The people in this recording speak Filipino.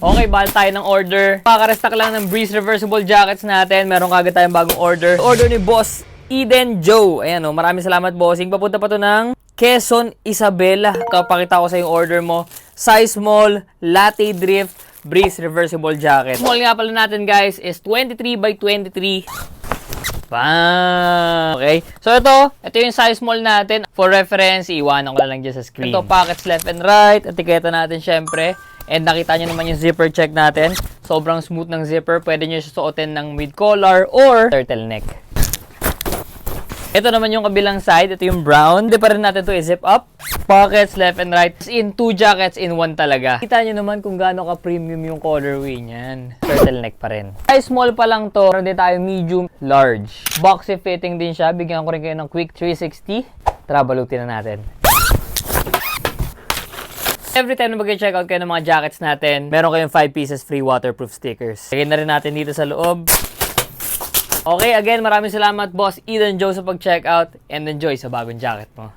Okay, bahal tayo ng order. Pakarestock lang ng Breeze reversible jackets natin. Meron kagad tayong bagong order. Order ni Boss Eden Joe. Ayan o, maraming salamat bossing. Papunta pa to ng Quezon, Isabela. Ito, pakita ko sa yung order mo. Size small, latte drift, Breeze reversible jacket. Small nga pala natin guys is 23 by 23. Bam! Okay. So ito yung size small natin. For reference, iiwanan ko lang dyan sa screen. Ito, pockets left and right. Etiketa natin syempre. And nakita nyo naman yung zipper check natin. Sobrang smooth ng zipper. Pwede nyo siya suotin ng mid-collar or turtleneck. Ito naman yung kabilang side. Ito yung brown. Hindi pa rin natin ito i-zip up. Pockets left and right. In 2 jackets in 1 talaga. Kita nyo naman kung gaano ka-premium yung colorway niyan. Turtleneck pa rin. Size small pa lang to. Meron din tayo medium, large. Boxy fitting din siya. Bigyan ko rin kayo ng quick 360. Tara, balutin na natin. Every time na mag-check out kayo ng mga jackets natin, meron kayong 5 pieces free waterproof stickers. Lagyan na rin natin dito sa loob. Okay, again, maraming salamat Boss Eden Joe sa pag-check out and enjoy sa bagong jacket mo.